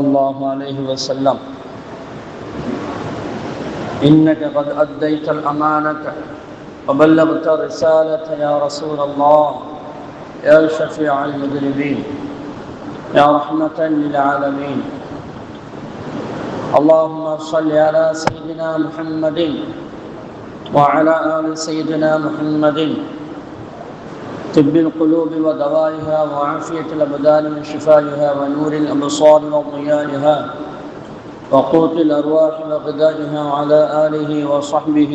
الله عليه وسلم إنك قد أديت الأمانة وبلغت الرسالة يا رسول الله يا شفيع المذنبين يا رحمة للعالمين. اللهم صل على سيدنا محمد وعلى آل سيدنا محمد طب القلوب ودوائها وعافية الأبدان من شفائها ونور الأبصار وضيائها وقوت الأرواح وغذائها وعلى آله وصحبه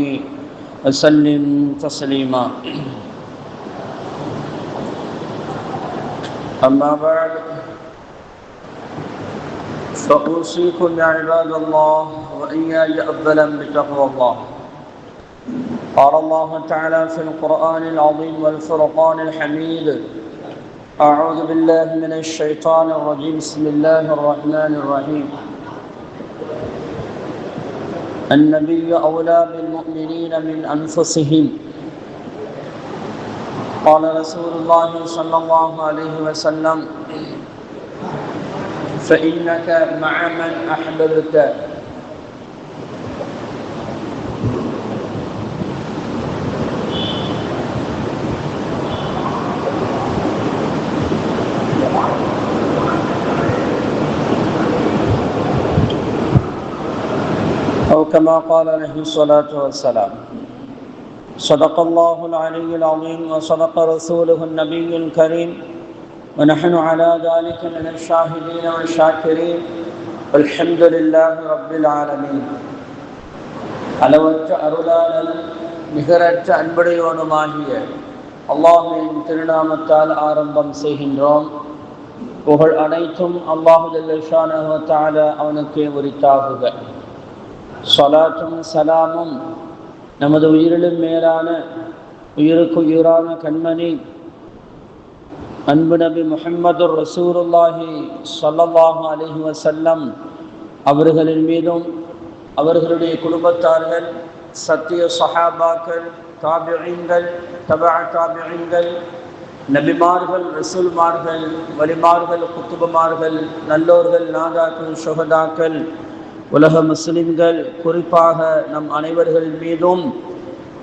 وسلم تسليما. أما بعد فأوصيكم يا عباد الله وإياي أولا بتقوى الله. قال الله تعالى في القرآن العظيم والفرقان الحميد: أعوذ بالله من الشيطان الرجيم. بسم الله الرحمن الرحيم. النبي أولى بالمؤمنين من أنفسهم. قال رسول الله صلى الله عليه وسلم: فإنك مع من أحببت. أو كما قال عليه الصلاة والسلام. صدق الله العلي العظيم وصدق رسوله النبي الكريم ونحن على ذلك من الشاهدين والشاكرين والحمد لله رب العالمين. அளவற்ற அருளாளனும் நிகரற்ற அன்புடையோனுமாகிய அல்லாஹ்வின் திருநாமத்தால் ஆரம்பம் செய்கின்றோம். புகழ் அனைத்தும் அல்லாஹு ஜல்ல ஷானஹு வ தஆலா அவனுக்கே உரித்தாகுக. ஸலாத்தும் சலாமும் நமது உயிரிலும் மேலான உயிருக்கு உயிரான கண்மணி அன்பு நபி முஹம்மது ரசூலுல்லாஹி ஸல்லல்லாஹு அலைஹி வஸல்லம் அவர்களின் மீதும் அவர்களுடைய குடும்பத்தார்கள், சத்திய சஹாபாக்கள், தாபிஈன்கள், தபஅ தாபிஈன்கள், நபிமார்கள், ரசூல்மார்கள், வலிமார்கள், குத்துபமார்கள், நல்லோர்கள், நாதாக்கள், ஷுஹதாக்கள், உலக முஸ்லிம்கள், குறிப்பாக நம் அனைவர்கள் மீதும்,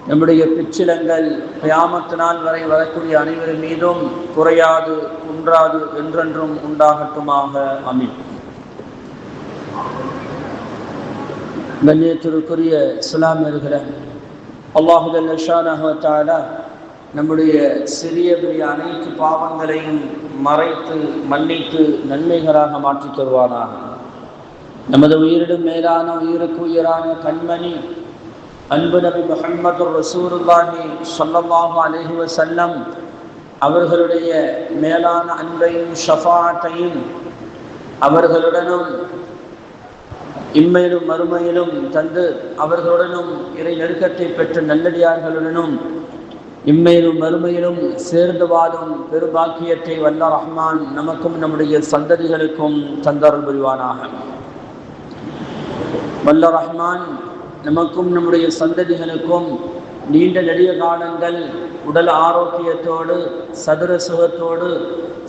நம்முடைய பிச்சிலங்கள் கியாமத் நாள் வரை வரக்கூடிய அனைவர் மீதும் குறையாது குன்றாது என்றென்றும் உண்டாகட்டுமாக. ஆமீன். கண்ணியத்திற்குரிய இஸ்லாமியர்களே, அல்லாஹு ஜல்ல ஷானஹு வ தஆலா நம்முடைய சிறிய பெரிய அனைத்து பாவங்களையும் மறைத்து மன்னித்து நன்மைகளாக மாற்றித் தருவானாக. நமது உயிரிடும் மேலான உயிருக்கு உயிரான கண்மணி அன்பு நபி முஹம்மது ரசூலுல்லாஹி ஸல்லல்லாஹு அலைஹி வஸல்லம் அவர்களுடைய மேலான அன்பையும் ஷஃபாஅத்தையும் அவர்களுடனும் இம்மையிலும் மறுமையிலும் தந்து அவர்களுடனும் இறை நெருக்கத்தை பெற்ற நல்லடியார்களுடனும் இம்மையிலும் மறுமையிலும் சேர்ந்து வாழும் பெருபாக்கியத்தை வல்ல ரஹ்மான் நமக்கும் நம்முடைய சந்ததிகளுக்கும் தந்தருள் புரிவானாக. வல்ல ரஹ்மான் நமக்கும் நம்முடைய சந்ததிகளுக்கும் நீண்ட நெடிய காலங்கள் உடல் ஆரோக்கியத்தோடு சதுர சுகத்தோடு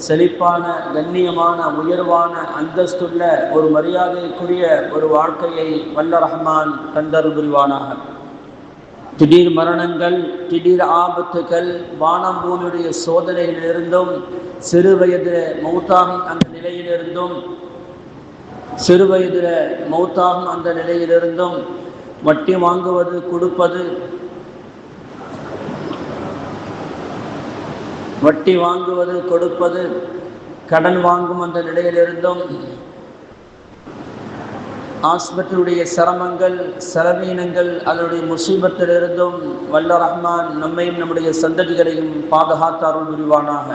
செழிப்பான கண்ணியமான உயர்வான அந்தஸ்துள்ள ஒரு மரியாதைக்குரிய ஒரு வாழ்க்கையை வல்ல ரஹ்மான் தந்தருள் புரிவானாக. திடீர் மரணங்கள், திடீர் ஆபத்துகள், வானம் பூமியுடைய சோதனையிலிருந்தும் சிறு வயதில் மௌத்தாகும் அந்த நிலையிலிருந்தும் வட்டி வாங்குவது கொடுப்பது, கடன் வாங்கும் அந்த நிலையிலிருந்தும் ஆஸ்பத்திரியுடைய சிரமங்கள், செலவீனங்கள், அதனுடைய முசீபத்திலிருந்தும் வல்ல ரஹ்மான் நம்மையும் நம்முடைய சந்ததிகளையும் பாதுகாத்து அருள் புரிவானாக.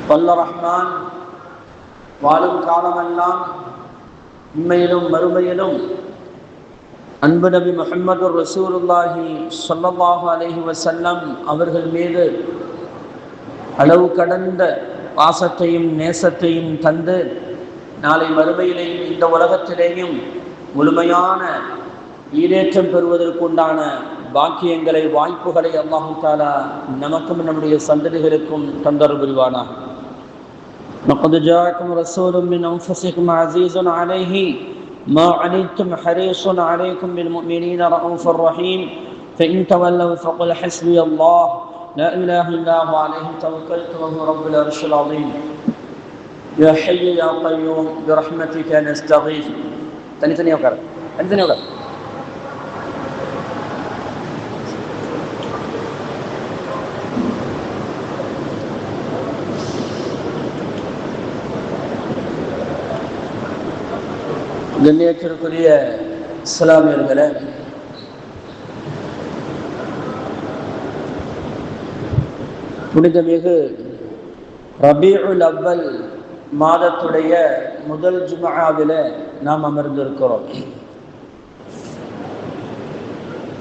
வல்ல ரஹ்மான் வாழும் காலமெல்லாம் இம்மையிலும் மறுமையிலும் அன்பு நபி முஹம்மது ரசூலுல்லாஹி ஸல்லல்லாஹு அலைஹி வஸல்லம் அவர்கள் மீது அளவு கடந்த பாசத்தையும் நேசத்தையும் தந்து நாளை மறுமையிலேயும் இந்த உலகத்திலேயும் முழுமையான ஈடேற்றம் பெறுவதற்குண்டான பாக்கியங்களை, வாய்ப்புகளை அல்லாஹு தஆலா நமக்கும் நம்முடைய சந்ததிகளுக்கும் தந்தருள் புரிவானாக. لقد جاءكم رسول من أنفسكم عزيز عليه ما عنتم حريص عليكم بالمؤمنين رؤوف رحيم فإن تولوا فقل حسبي الله لا إله إلا هو عليه توكلت وهو رب العرش العظيم يا حي يا قيوم برحمتك نستغيث. تاني وكر கண்ணியத்திற்குரிய இஸ்லாமியர்களே, புனிதமிகு ரபீஉல் அவ்வல் மாதத்துடைய முதல் ஜும்ஆவிலே நாம் அமர்ந்திருக்கிறோம்.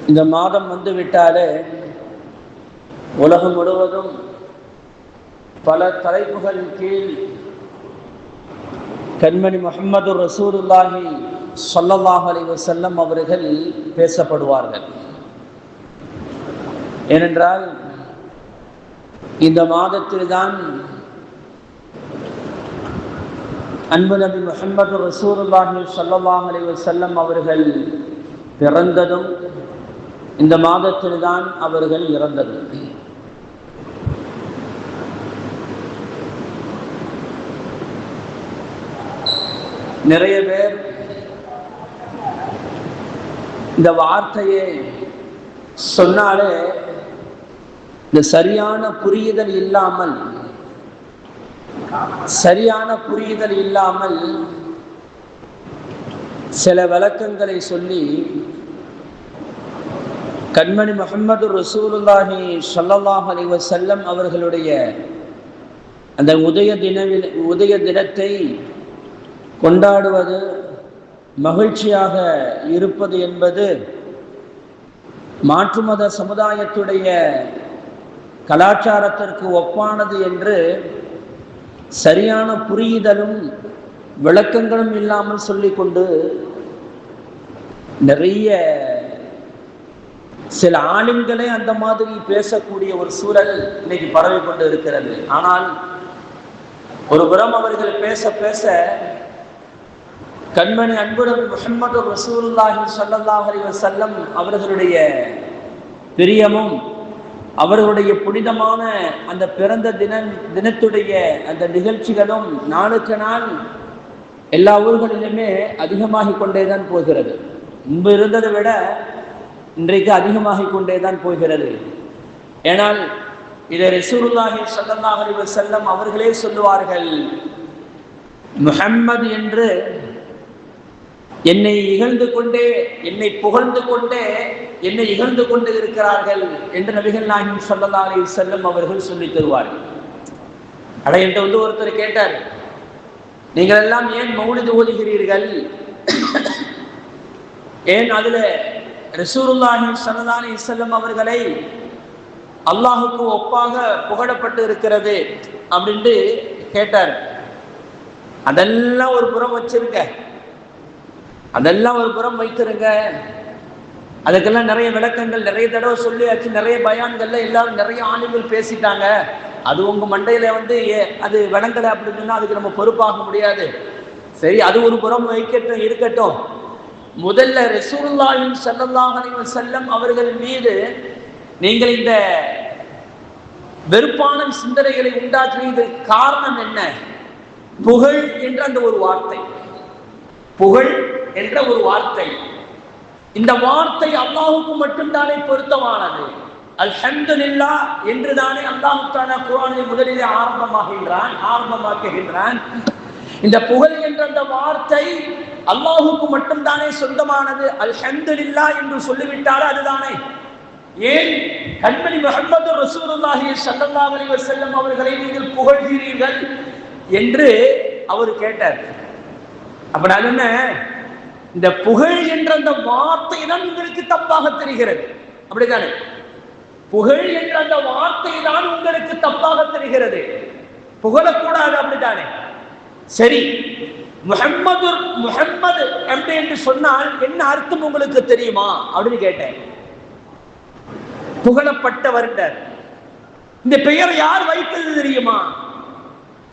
இந்த மாதம் வந்துவிட்டாலே உலகம் முழுவதும் பல தலைப்புகளின் கீழ் கண்மணி முஹம்மது ரசூலுல்லாஹி ஸல்லல்லாஹு அலைஹி வஸல்லம் அவர்கள் பேசப்படுவார்கள். ஏனென்றால் இந்த மாதத்தில் தான் அன்பு நபி முஹம்மது ரசூலுல்லாஹி ஸல்லல்லாஹு அலைஹி வஸல்லம் அவர்கள் பிறந்ததும் இந்த மாதத்தில் தான் அவர்கள் இறந்ததும். நிறைய பேர் இந்த வார்த்தையை சொன்னாலே இந்த சரியான புரியுதல் இல்லாமல் சில விளக்கங்களை சொல்லி கண்மணி முஹம்மது ரசூலுல்லாஹி ஸல்லல்லாஹு அலைஹி வஸல்லம் அவர்களுடைய அந்த உதய தினத்தை கொண்டாடுவது, மகிழ்ச்சியாக இருப்பது என்பது மாற்று மத சமுதாயத்துடைய கலாச்சாரத்திற்கு ஒப்பானது என்று சரியான புரியுதலும் விளக்கங்களும் இல்லாமல் சொல்லிக்கொண்டு நிறைய சில ஆளுங்களே அந்த மாதிரி பேசக்கூடிய ஒரு சூழல் இன்னைக்கு பரவி கொண்டு இருக்கிறது. ஆனால் ஒரு புறம் அவர்கள் பேச பேச கண்மணி அன்பு நபி முஹம்மது ரசூலுல்லாஹி ஸல்லல்லாஹு அலைஹி வஸல்லம் அவர்களுடைய பிரியமும் அவர்களுடைய புனிதமான அந்த பிறந்த தினத்துடைய அந்த நிகழ்ச்சிகளும் நாளுக்கு நாள் எல்லா ஊர்களிலுமே அதிகமாகிக் கொண்டேதான் போகிறது. முன்பு இருந்ததை விட இன்றைக்கு அதிகமாகிக் கொண்டேதான் போகிறது. ஏனால் இதை ரசூலுல்லாஹி ஸல்லல்லாஹு அலைஹி வஸல்லம் அவர்களே சொல்லுவார்கள், முஹம்மது என்று என்னை இகழ்ந்து கொண்டே என்னை புகழ்ந்து கொண்டே என்னை இகழ்ந்து கொண்டு இருக்கிறார்கள் என்று நபிகள் நாயகம் ஸல்லல்லாஹு அலைஹி வஸல்லம் அவர்கள் சொல்லி தருவார்கள். என்கிட்ட வந்து ஒருத்தர் கேட்டார், நீங்கள் எல்லாம் ஏன் மௌலிது ஓதுகிறீர்கள், ஏன் அதுல ரசூலுல்லாஹி ஸல்லல்லாஹு அலைஹி வஸல்லம் அவர்களை அல்லாஹுக்கு ஒப்பாக புகழப்பட்டு இருக்கிறது அப்படின்ட்டு கேட்டார். அதெல்லாம் ஒரு புறம் வச்சிருக்க, அதெல்லாம் ஒரு புறம் வைத்திருங்க. அதுக்கெல்லாம் நிறைய விளக்கங்கள் நிறைய தடவை சொல்லியாச்சு, நிறைய பயான்கள்ல எல்லாரும் நிறைய ஆளுங்கள் பேசிட்டாங்க. அது உங்க மண்டையில வந்து அது விளங்கலை அப்படின்னு சொன்னா அதுக்கு நம்ம பொறுப்பாக முடியாது. சரி, அது ஒரு புறம் இருக்கட்டும். முதல்ல ரசூலுல்லாஹி ஸல்லல்லாஹு அலைஹி வஸல்லம் அவர்கள் மீது நீங்கள் இந்த வெறுப்பான சிந்தனைகளை உண்டாக்கியது காரணம் என்ன? புகழ் என்ற அந்த ஒரு வார்த்தை, புகழ் என்ற ஒரு வார்த்தை, இந்த வார்த்தை அல்லாஹுக்கு மட்டும்தானே பொருத்தமானது. அல்ஹம்துலில்லாஹ் என்று தானே அல்லாஹ் தஆலா குர்ஆனில் முதலிலே ஆரம்பமாக்குகின்றான். இந்த புகழ் என்ற அந்த வார்த்தை அல்லாஹுக்கு மட்டும்தானே சொந்தமானது. அல்ஹம்துலில்லாஹ் என்று சொல்லிவிட்டால் அதுதானே. ஏன் கண்மணி முஹம்மது ரசூலுல்லாஹி ஸல்லல்லாஹு அலைஹி வஸல்லம் அவர்களை நீங்கள் புகழ்கிறீர்கள் என்று அவர் கேட்டார். அப்படின்னா என்ன, இந்த புகழ் என்ற அந்த வார்த்தை தான் உங்களுக்கு தப்பாக தெரிகிறது, அப்படித்தானே? புகழ் என்ற அந்த வார்த்தை தான் உங்களுக்கு தப்பாக தெரிகிறது, புகழக்கூடாது, அப்படித்தானே? சரி, முஹம்மது என்று சொன்னால் என்ன அர்த்தம் உங்களுக்கு தெரியுமா அப்படின்னு கேட்டேன். புகழப்பட்டவர், இந்த பெயர் யார் வைத்தது தெரியுமா?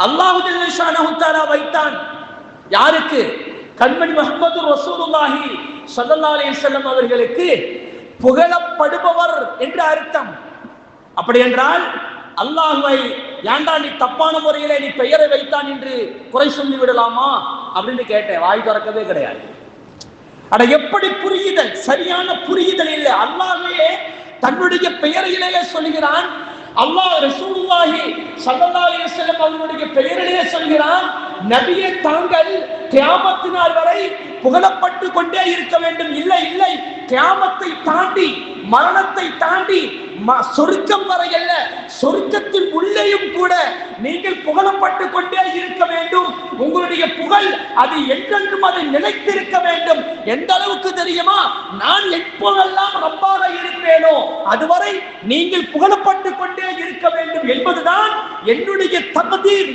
அல்லாஹ் ஜல்ல ஷானஹு தஆலா வைத்தான். யாருக்கு? கண்மணி முஹம்மது ரசூலுல்லாஹி ஸல்லல்லாஹு அலைஹி வஸல்லம் அவர்களுக்கு புகழப்படுபவர் என்று அர்த்தம். அப்படி என்றால் அல்லாஹ்வை ஏண்டா நீ தப்பான முறையிலே நீ பெயரை வைத்தான் என்று குறை சொல்லி விடலாமா அப்படின்னு கேட்டேன். வாய் திறக்கவே கிடையாது. அட எப்படி புரியுதல், சரியான புரியுதல் இல்லை. அல்லாஹ்வே தன்னுடைய பெயரிலேயே சொல்கிறான். அல்லாஹ் ரசூலுல்லாஹி ஸல்லல்லாஹு அலைஹி வஸல்லம் அவர்களுடைய பெயரிலேயே சொல்கிறான், நபியே தாங்கள் கியாமத் நாள் வரை புகழப்பட்டு கொண்டே இருக்க வேண்டும். இல்லை இல்லை, கியாமத்தை தாண்டி மரணத்தை தாண்டி சொர்க்கம் வரை அல்ல, சொர்க்கத்தின் உள்ளேயும் கூட நீங்கள் புகழப்பட்டு கொண்டே இருக்க வேண்டும். உங்களுடைய புகழ் அது என்றென்றும் அதை நிலைத்திருக்க வேண்டும். எந்த அளவுக்கு தெரியுமா? நான் எப்போதெல்லாம் ரப்பாக இருப்பேனோ அதுவரை நீங்கள் புகழப்பட்டு கொண்டே இருக்க வேண்டும் என்பதுதான் என்னுடைய தக்தீர்,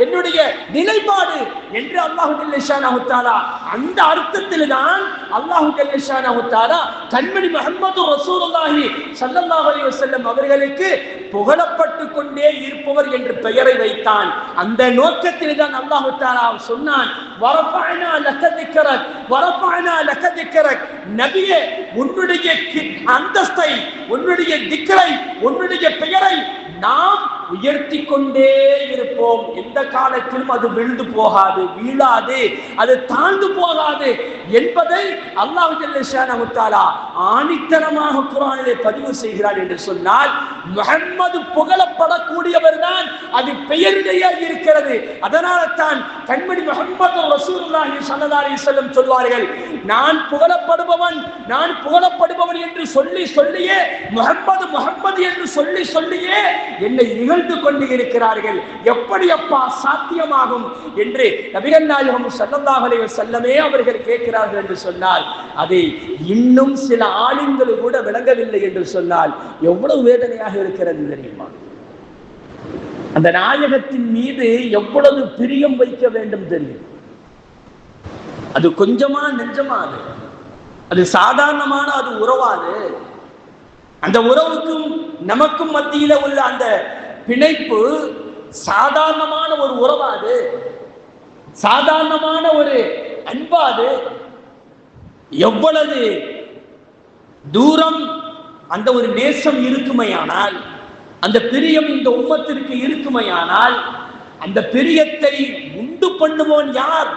என்னுடைய நிலைப்பாடு என்று அல்லாஹ் ஜல்ல ஷானஹு தஆலா அந்த அர்த்தத்தில் தான் அல்லாஹ் ஜல்ல ஷானஹு தஆலா கண்மணி முஹம்மது ரசூலுல்லாஹி ஸல்லல்லாஹு அலைஹி வஸல்லம் அவர்களுக்கு புகழப்பட்டு கொண்டே இருப்பவர் என்று பெயரை வைத்தான். அந்த நோக்கத்தில் தான் அல்லாஹ் தஆலா சொன்னான், வரஃபஅனா லக திக்ரக் வரஃபஅனா லக திக்ரக். நபியே உன்னுடைய அந்தஸ்தை, உன்னுடைய திக்ரை, உன்னுடைய பெயரை நாம் உயர்த்தி கொண்டே இருப்போம். எந்த காலத்திலும் அது விழுந்து போகாது, வீழாது, அது தாழ்ந்து போகாது என்பதை அல்லாஹ் ஜல்ல ஷானஹு தஆலா ஆணித்தரமாக குர்ஆனிலே பதிவு செய்கிறார் என்று சொன்னால், முஹம்மது புகழப்படக்கூடியவர் தான் அது பெயரிலேயே இருக்கிறது. அதனால தான் கண்மணி முஹம்மது ரசூலுல்லாஹி ஸல்லல்லாஹு அலைஹி வஸல்லம் சொல்வார்கள், நான் புகழப்படுபவன், நான் புகழப்படுபவன் என்று சொல்லியே முஹம்மது முஹம்மது என்று சொல்லியே என்னை நிகழ்ந்து கொண்டு இருக்கிறார்கள். எப்படி அப்பா சாத்தியமாகும் என்று நபிகள் நாயகம் ஸல்லல்லாஹு அலைஹி வஸல்லமே அவர்கள் கேட்கிறார்கள் என்று சொன்னால், அதை இன்னும் சில ஆளுங்கள் கூட விளங்கவில்லை என்று சொன்னால் எவ்வளவு வேதனையாக இருக்கிறது தெரியுமா? அந்த நாயகத்தின் மீது எவ்வளவு பிரியம் வைக்க வேண்டும் தெரியும். அது கொஞ்சமா நெஞ்சமா? அது சாதாரணமான அது உறவாது. அந்த உறவுக்கும் நமக்கும் மத்தியில உள்ள அந்த பிணைப்பு சாதாரணமான ஒரு உறவாது, சாதாரணமான ஒரு அன்பாது. எவ்வளவு தூரம் அந்த ஒரு நேசம் இருக்குமையானால், அந்த பிரியம் இந்த உம்மத்திற்கு இருக்குமையானால், அந்த பிரியத்தை உண்டு பண்ணுவோன் யார்?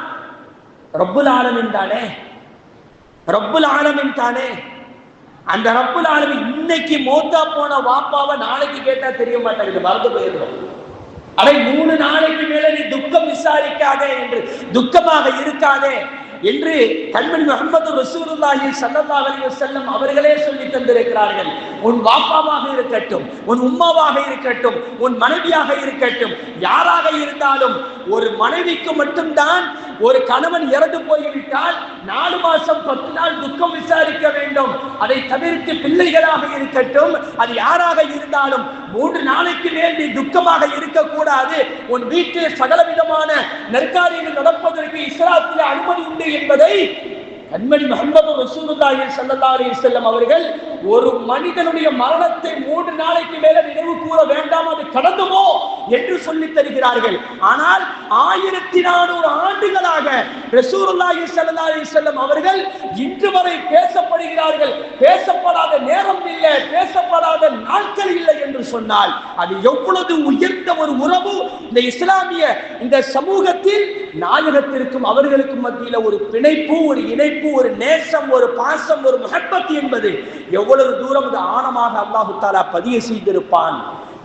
ரப்புல் ஆலமீன் தானே, ரப்புல் ஆலமீன் தானே. அந்த ரப்புல் ஆலமீன் இன்னைக்கு மௌத்தா போன வாப்பாவை நாளைக்கு கேட்டா தெரிய மாட்டாங்க, மறந்து போயிடும். அரை 3 நாளைக்கு மேல நீ துக்கம் விசாரிக்காதே என்று, துக்கமாக இருக்காதே என்று கண்மணி முஹம்மது ரசூலுல்லாஹி ஸல்லல்லாஹு அலைஹி வஸல்லம் அவர்களே சொல்லி தந்திருக்கிறார்கள். உன் வாப்பாவாக இருக்கட்டும், உன் உம்மாவாக இருக்கட்டும், உன் மனைவியாக இருக்கட்டும், யாராக இருந்தாலும் ஒரு மனைவிக்கு மட்டும்தான் ஒரு கணவன் இறந்து போய்விட்டால் 4 மாசம் 10 நாள் துக்கம் விசாரிக்க வேண்டும். அதை தவிர்த்து பிள்ளைகளாக இருக்கட்டும், அது யாராக இருந்தாலும் 3 நாளைக்கு மேல் நீ துக்கமாக இருக்கக்கூடாது. உன் வீட்டில் சகலவிதமான நெருக்காரியங்கள் நடப்பதற்கு இஸ்லாத்தில் அனுமதி உண்டு என்பதை கண்மணி முஹம்மது ரசூலுல்லாஹி ஸல்லல்லாஹு அலைஹி வஸல்லம் அவர்கள் ஒரு மனிதனுடைய மரணத்தை 3 நாளைக்கு மேல நினைவு கூற வேண்டாம், அது கடந்துமோ என்று சொல்லி தருகிறார்கள். ஆனால் 1400 ஆண்டுகளாக ரசூலுல்லாஹி ஸல்லல்லாஹு அலைஹி வஸல்லம் அவர்கள் இன்று வரை பேசப்படுகிறார்கள். பேசப்படாத நேரம் இல்லை, பேசப்படாத நாட்கள் இல்லை என்று சொன்னால் அது எவ்வளவு உயர்ந்த ஒரு உறவு இந்த இஸ்லாமிய இந்த சமூகத்தில் நாயகத்திற்கும் அவர்களுக்கும் மத்தியில் ஒரு பிணைப்பு, ஒரு இணைப்பு, ஒரு நேசம், ஒரு பாசம், ஒரு முஹப்பத் என்பது எவ்வளவு தூரம் ஆழமாக அல்லாஹ் தஆலா பதிவு செய்திருப்பான்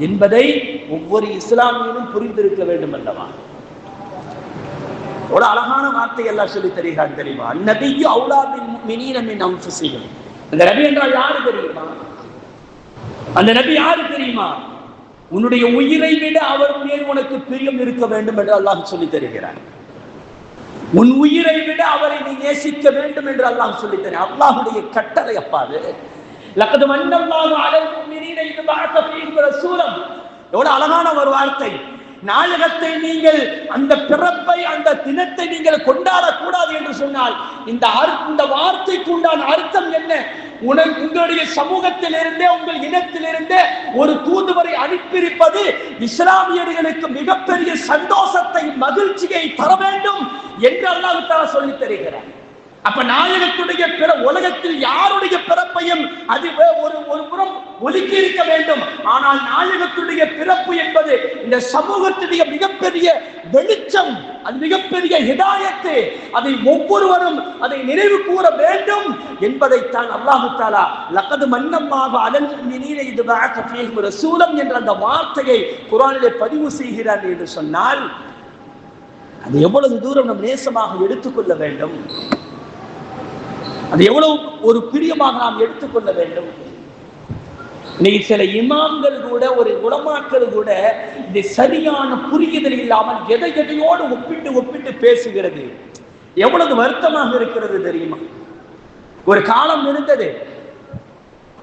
என்பதை ஒவ்வொரு இஸ்லாமியனும் புரிந்திருக்க வேண்டும் அல்லவா? ஒரு அழகான வார்த்தை எல்லாம் சொல்லி தருகிறார் தெரியுமா? நபியு அவுலா பில் முஃமினீன மின் அன்ஃபுஸிஹிம். அந்த நபி என்றால் யாரு தெரியுமா? அந்த நபி யாரு தெரியுமா? உன்னுடைய உயிரை விட அவர் மேல் உனக்கு பிரியம் இருக்க வேண்டும் என்று அல்லாஹ் சொல்லி தருகிறார். உன் உயிரை விட அவரை நீ நேசிக்க வேண்டும் என்று அல்லாஹ் சொல்லி தருகிறார். அல்லாஹ்வுடைய கட்டளை அப்பாது. லக்கத் மன்னல்லாஹு அலல் முஃமினீன இத் பஅஸ ஃபீஹிம் ரசூலன். எவ்வளவு அழகான ஒரு வார்த்தை. நாயகத்தை நீங்கள் அந்த பிறப்பை, அந்த தினத்தை நீங்கள் கொண்டாடக்கூடாது என்று என்று சொன்னால் இந்த வார்த்தைக்கு உண்டான அர்த்தம் என்ன? உங்களுடைய சமூகத்தில் இருந்தே, உங்கள் இனத்திலிருந்தே ஒரு தூதுவரை அனுப்பியிருப்பது இஸ்லாமியர்களுக்கு மிகப்பெரிய சந்தோஷத்தை, மகிழ்ச்சியை தர வேண்டும் என்று அல்லாஹ் தஆலா சொல்லி தருகிறார். அப்ப நாயகத்துடைய உலகத்தில் யாருடைய பிறப்பையும் அது ஒரு புறம் ஒதுக்கி இருக்க வேண்டும். ஆனால் நாயகத்துடைய பிறப்பு என்பது இந்த சமூகத்துடைய மிகப்பெரிய வெளிச்சம், அது மிகப்பெரிய ஹிதாயத்து. அதை ஒவ்வொருவரும் அதை நினைவு கூற வேண்டும் என்பதைத்தான் அல்லாஹ் தஆலா லகத் மன்னல்லாஹு அலல் முஃமினீன இத் பஅஸ ஃபீஹிம் ரசூலம் என்ற அந்த வார்த்தையை குர்ஆனிலே பதிவு செய்கிறார் என்று சொன்னால், அது எவ்வளவு தூரம் நம் நேசமாக எடுத்துக்கொள்ள வேண்டும், அது எவ்வளவு ஒரு பிரியமாக நாம் எடுத்துக்கொள்ள வேண்டும். இன்னைக்கு சில இமாம்கள் கூட, ஒரு உலமாக்கள் கூட இந்த சரியான புரியுதல் இல்லாமல் எதையோடு ஒப்பிட்டு பேசுகிறது எவ்வளவு வருத்தமாக இருக்கிறது தெரியுமா? ஒரு காலம் இருந்தது,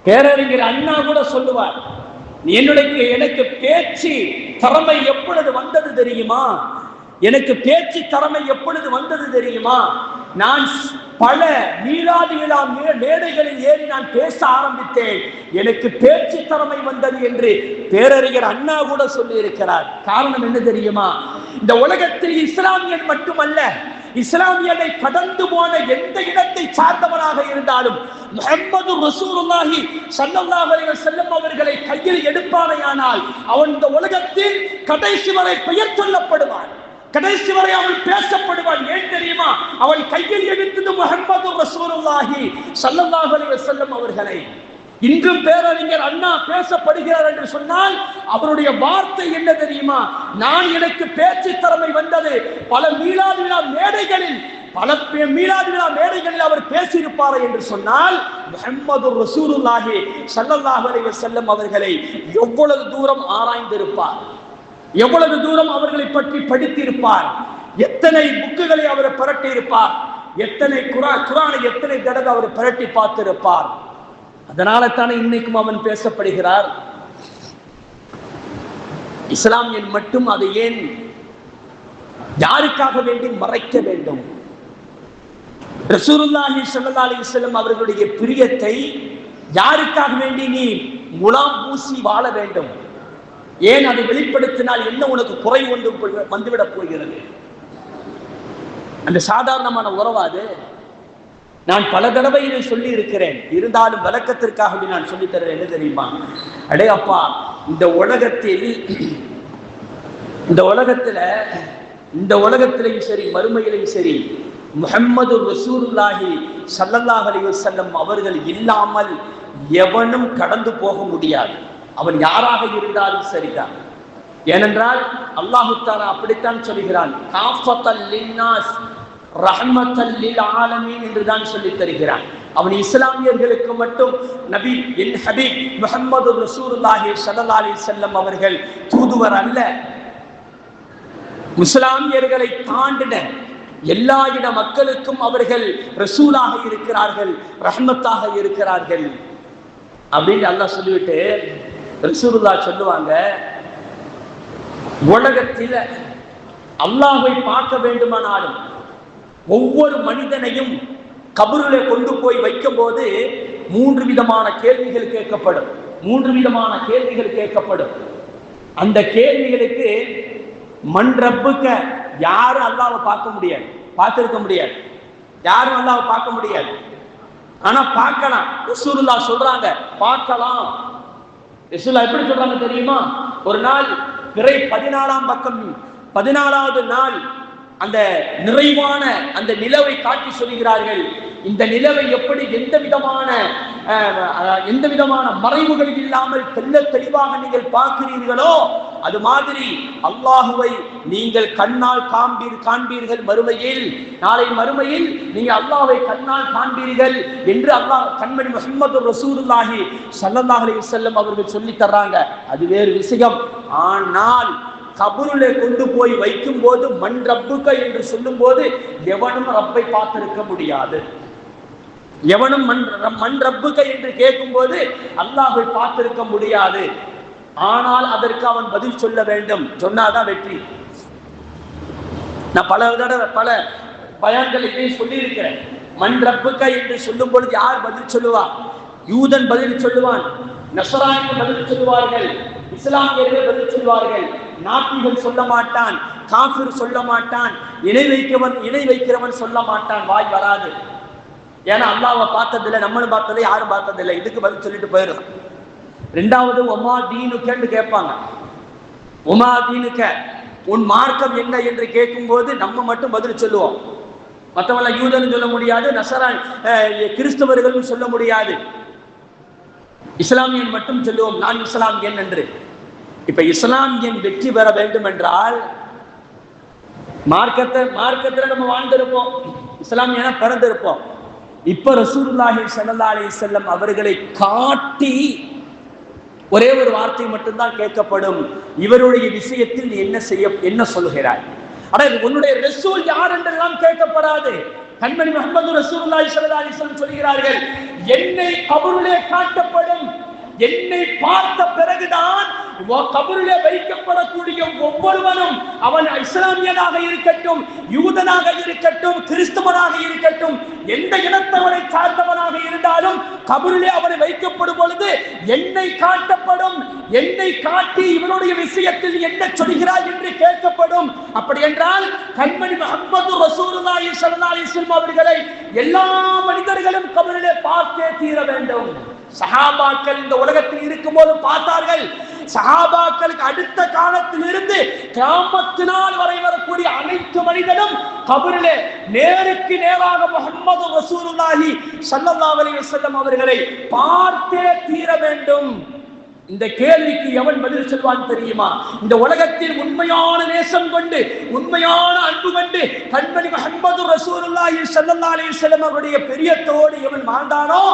பேரறிஞர் அண்ணா கூட சொல்லுவார், எனக்கு பேச்சு திறமை எப்பொழுது வந்தது தெரியுமா? எனக்கு பேச்சு திறமை எப்பொழுது வந்தது தெரியுமா? நான் பல மீளாது விழா மேடைகளில் ஏறி நான் பேச ஆரம்பித்தேன், எனக்கு பேச்சு திறமை வந்தது என்று பேரறிஞர் அண்ணா கூட சொல்லி இருக்கிறார். காரணம் என்ன தெரியுமா? இந்த உலகத்தில் இஸ்லாமியன் மட்டுமல்ல, இஸ்லாமியனை கடந்து போன எந்த இடத்தை சார்ந்தவராக இருந்தாலும் முஹம்மது ரசூலுல்லாஹி ஸல்லல்லாஹு அலைஹி வஸல்லம் அவர்களை கையில் எடுப்பானேயானால் அவன் இந்த உலகத்தில் கடைசி வரை பெயர் சொல்லப்படுவான், கடைசி வரை அவன் பேசப்படுவான். ஏன் தெரியுமா? அவன் கையில் எடுத்தது முஹம்மது ரசூலுல்லாஹி ஸல்லல்லாஹு அலைஹி வஸல்லம் அவர்களை. இன்றும் பேரறிஞர் அண்ணா பேசப்படுகிறார் என்று சொன்னால் அவருடைய வார்த்தை என்ன தெரியுமா? எனக்கு பேச்சு திறமை வந்தது பல மீளாது விழா மேடைகளில் அவர் பேசியிருப்பார் என்று சொன்னால் முஹம்மது ரசூலுல்லாஹி ஸல்லல்லாஹு அலைஹி வஸல்லம் அவர்களை எவ்வளவு தூரம் ஆராய்ந்திருப்பார், எவ்வளவு தூரம் அவர்களை பற்றி படித்திருப்பார், எத்தனை புக்குகளை அவர் புரட்டி இருப்பார், எத்தனை குர்ஆனை எத்தனை தடவை அவர் புரட்டி பார்த்திருப்பார். அதனால தானே இன்னைக்கும் அவன் பேசப்படுகிறார். இஸ்லாமியன் மட்டும் அதை ஏன் யாருக்காக வேண்டி மறைக்க வேண்டும்? ரசூலுல்லாஹி ஸல்லல்லாஹு அலைஹி வஸல்லம் அவர்களுடைய பிரியத்தை யாருக்காக வேண்டி நீ முலாம் பூசி வாழ வேண்டும்? ஏன் அதை வெளிப்படுத்தினால் என்ன உனக்கு குறை ஒன்று வந்துவிடப் போகிறது? அந்த சாதாரணமான உறவாது. நான் பல தடவை இதை சொல்லி இருக்கிறேன், இருந்தாலும் விளக்கத்திற்காக நான் சொல்லித் தர்றேன். என்ன தெரியுமா? அடே அப்பா, இந்த உலகத்திலையும் சரி மறுமையிலையும் சரி முஹம்மது ரசூலுல்லாஹி ஸல்லல்லாஹு அலைஹி வஸல்லம் அவர்கள் இல்லாமல் எவனும் கடந்து போக முடியாது. அவன் யாராக இருந்தாலும் சரிதான். ஏனென்றால் அல்லாஹ் தஆலா அப்படித்தான் சொல்கிறான், காஃபத்தல் லின்னாஸ் ரஹ்மத்தல் லில் ஆலமீன் என்றுதான் சொல்லி தருகிறான். அவன் இஸ்லாமியர்களுக்கு மட்டும் நபி என் ஹபீப் முஹம்மது ரசூலுல்லாஹி ஸல்லல்லாஹு அலைஹி வஸல்லம் அவர்கள் தூதுவர் அல்ல, முஸ்லிம்களை தாண்டின எல்லா இன மக்களுக்கும் அவர்கள் ரசூலாக இருக்கிறார்கள், ரஹ்மத்தாக இருக்கிறார்கள் அப்படின்னு அல்லாஹ் சொல்லிவிட்டு ரசூலுல்லாஹ் சொல்லுவாங்க, உலகத்தில் அல்லாஹ்வை பார்க்க வேண்டுமானாலும் ஒவ்வொரு மனிதனையும் கபரிலே கொண்டு போய் வைக்கும் போது 3 விதமான கேள்விகள் கேட்கப்படும். அந்த கேள்விகளுக்கு மன் ரப்புக்க, யாரும் அல்லாஹ்வை பார்த்திருக்க முடியாது, யாரும் அல்லாஹ்வை பார்க்க முடியாது. ஆனா பார்க்கலாம். ரசூலுல்லாஹ் சொல்றாங்க பார்க்கலாம். ரசூலுல்லாஹ் எப்படி சொல்றாங்க தெரியுமா? ஒரு நாள் பிறை 14ஆம் பக்கம் 14வது நாள் அந்த நிறைவான அந்த நிலவை காட்டி சொல்கிறார்கள். இந்த நிலவை எப்படி எந்த விதமான மறைவுகள் இல்லாமல் தெளிவாக நீங்கள் பார்க்கிறீர்களோ அது மாதிரி அல்லாஹுவை நீங்கள் கண்ணால் காண்பீர்கள் மறுமையில். நாளை மறுமையில் நீங்க அல்லாஹ்வை கண்ணால் காண்பீர்கள் என்று அல்லாஹ் கண்மணி முஹம்மது ரசூலுல்லாஹி ஸல்லல்லாஹு அலைஹி வஸல்லம் அவர்கள் சொல்லி தர்றாங்க. அது வேறு விஷயம். ஆனால் கபருளை கொண்டு போய் வைக்கும் போது மன் ரப்புக்க என்று சொல்லும் போது எவனும் ரப்பை பார்த்திருக்க முடியாது. எவனும் மன் ரப்புக்க என்று கேட்கும் போது அல்லாஹ்வை பார்த்திருக்க முடியாது. ஆனால் அதற்கு அவன் பதில் சொல்ல வேண்டும், சொன்னாதான் வெற்றி. நான் பல பயான்கள் இதையும் சொல்லி இருக்கிறேன். மன் ரப்புக்க என்று சொல்லும் பொழுது யார் பதில் சொல்லுவார்? யூதன் பதில் சொல்லுவான், நஸ்ரானிகள் பதில் சொல்லுவார்கள், இஸ்லாமியர்கள் பதில் சொல்வார்கள். நாத்திகள் சொல்ல மாட்டான், காஃபிர் சொல்ல மாட்டான், இணை வைக்கிறவன் சொல்ல மாட்டான். வாய் வராது. ஏன்னா அல்லாஹ்வை பார்த்ததில்லை, நம்மளும் பார்த்ததில்லை, யாரும் பார்த்ததில்லை. இதுக்கு பதில் சொல்லிட்டு போயிடலாம். ரெண்டாவது ஒமா தீனுக்கன்னு கேட்பாங்க. ஒமா தீனுக்க, உன் மார்க்கம் என்ன என்று கேட்கும் போது நம்ம மட்டும் பதில் சொல்லுவோம். மற்றவங்கள யூதன் சொல்ல முடியாது, நசரான் கிறிஸ்தவர்களும் சொல்ல முடியாது. இஸ்லாமியன் மட்டும் சொல்லுவோம், நான் இஸ்லாமியன் என்று. இப்ப இஸ்லாமியன் வெற்றி பெற வேண்டும் என்றால் மார்க்கத்துல நம்ம வாழ்ந்திருப்போம், இஸ்லாமியனா பிறந்திருப்போம். இப்ப ரசூலுல்லாஹி ஸல்லல்லாஹு அலைஹி வஸல்லம் அவர்களை காட்டி ஒரே ஒரு வார்த்தை மட்டும்தான் கேட்கப்படும், இவருடைய விஷயத்தில் நீ என்ன சொல்கிறாய்? ஆனா உன்னுடைய ரசூல் யார் என்றெல்லாம் கேட்கப்படாது. கண்மணி முஹம்மது ரசூலுல்லாஹி ஸல்லல்லாஹு அலைஹி வஸல்லம் சொல்கிறார்கள், என்னை கபரிலே காட்டப்படும், என்னை பார்த்த பிறகுதான் கபரிலே வைக்கப்படக்கூடிய ஒவ்வொருவனும், அவன் இஸ்லாமியனாக இருக்கட்டும், யூதனாக இருக்கட்டும், கிறிஸ்தவனாக இருக்கட்டும், எந்த இனத்தவனை சார்ந்தவனாக இருந்தாலும் கபரிலே அவனை வைக்கப்படும் பொழுது என்னை காட்டப்படும், என்னை காட்டி இவனுடைய விஷயத்தில் என்ன சொல்கிறாய் என்று கேட்கப்படும். அப்படி என்றால் கண்மணி முஹம்மது ரசூலுல்லாஹி ஸல்லல்லாஹு அலைஹி வஸல்லம் அவர்களை எல்லா மனிதர்களும் கபரிலே பார்த்தே தீர வேண்டும். சஹாபாக்கள் இந்த உலகத்தில் இருக்கும் போது பார்த்தார்கள். சஹாபாக்களுக்கு அடுத்த காலத்தில் இருந்து கியாமத்தினால் வரை வரக்கூடிய அனைத்து மனிதனும் கபரிலே நேருக்கு நேராக முஹம்மது ரசூலுல்லாஹி ஸல்லல்லாஹு அலைஹி வஸல்லம் அவர்களை பார்த்தே தீர வேண்டும். இந்த கேள்விக்கு எவன் பதில் சொல்வான் தெரியுமா? இந்த உலகத்தில் உண்மையான நேசம் கொண்டு, உண்மையான அன்பு கொண்டு கண்மணி முஹம்மது ரசூலுல்லாஹி ஸல்லல்லாஹு அலைஹி வஸல்லம் அவருடைய பிரியத்தோடு எவன் வாழ்ந்தானோ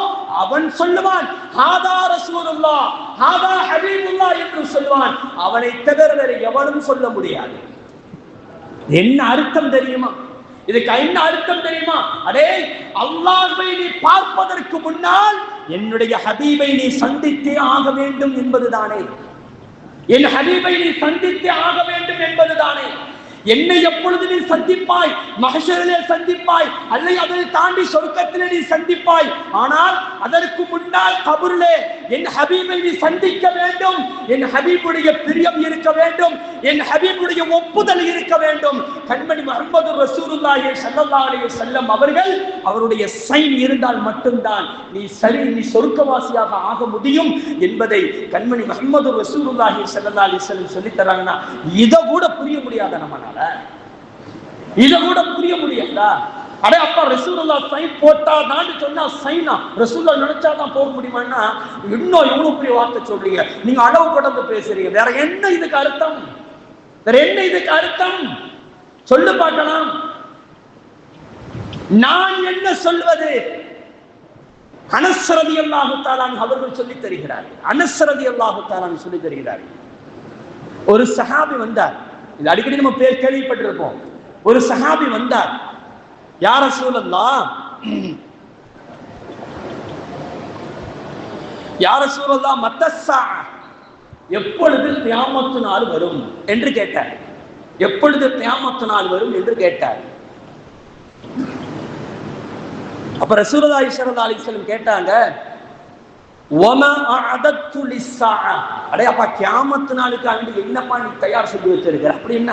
அவன் சொல்லுவான், ஹாதா ரசூலுல்லாஹ், ஹாதா ஹபீபுல்லாஹ் என்று சொல்லுவான். அவனை தவிர வேறு எவனும் சொல்ல முடியாது. என்ன அர்த்தம் தெரியுமா? இதுக்கு என்ன அர்த்தம் தெரியுமா? அடே, அல்லாஹ்வை நீ பார்ப்பதற்கு முன்னால் என்னுடைய ஹபீபை நீ சந்தித்தே ஆக வேண்டும் என்பதுதானே. என் ஹபீபை நீ சந்தித்தே ஆக வேண்டும் என்பதுதானே. என்னை எப்பொழுது நீ சந்திப்பாய்? மஹ்ஷரிலே சந்திப்பாய், அல்லது அதை தாண்டி சொர்க்கத்திலே நீ சந்திப்பாய். ஆனால் அதற்கு முன்னால் கபரிலே என் ஹபீபை நீ சந்திக்க வேண்டும். என் ஹபீபுடைய பிரியம் இருக்க வேண்டும், என் ஹபீபுடைய ஒப்புதல் இருக்க வேண்டும். கண்மணி முஹம்மது ரசூலுல்லாஹி ஸல்லல்லாஹு அலைஹி வஸல்லம் அவர்கள் அவருடைய சைன் இருந்தால் மட்டும்தான் நீ சொர்க்கவாசியாக ஆக முடியும் என்பதை கண்மணி முஹம்மது ரசூலுல்லாஹி ஸல்லல்லாஹு அலைஹி வஸல்லம் சொல்லித் தராங்கன்னா இதை கூட புரிய முடியாத நம்மளால, இதை கூட புரிய முடியாதா? அடே அப்பா, ரசூலுல்லாஹ் சைன் போட்டா தான் சொன்னா சைனா ரசூலுல்லாஹ் நினைச்சாதான் போக முடியுமான்னா இன்னும் எவ்வளவு பெரிய வார்த்தை சொல்றீங்க, நீங்க அளவு கடந்து பேசுறீங்க. வேற என்ன இதுக்கு அர்த்தம்? வேற என்ன இதுக்கு அர்த்தம் சொல்லு பார்க்கலாம். நான் என்ன சொல்வது? அனஸ் ரலியல்லாஹு தஆலா அவர்கள் சொல்லி தருகிறார்கள். அனஸ் ரலியல்லாஹு தஆலா சொல்லி தருகிறார்கள். ஒரு சஹாபி வந்தார், இது அடிக்கடி நம்ம பேர் கேள்விப்பட்டிருப்போம். ஒரு சஹாபி வந்தார், யா ரசூலல்லாஹ், யா ரசூலல்லாஹ் மத்தஸ்ஸா, எப்பொழுது கியாமத்து நாள் வரும் என்று கேட்டார். எப்பொழுது கியாமத்து நாள் வரும் என்று கேட்டார். அப்ப ரசூலுல்லாஹி ஸல்லல்லாஹு அலைஹி வஸல்லம் கேட்டாங்க, வமா அஅதத்து லிஸ்ஸாஅ, அடே அப்பா கியாமத்து நாளுக்கு அங்க என்னப்பா நீ தயார் செஞ்சு வச்சிருக்கிற? அப்படி என்ன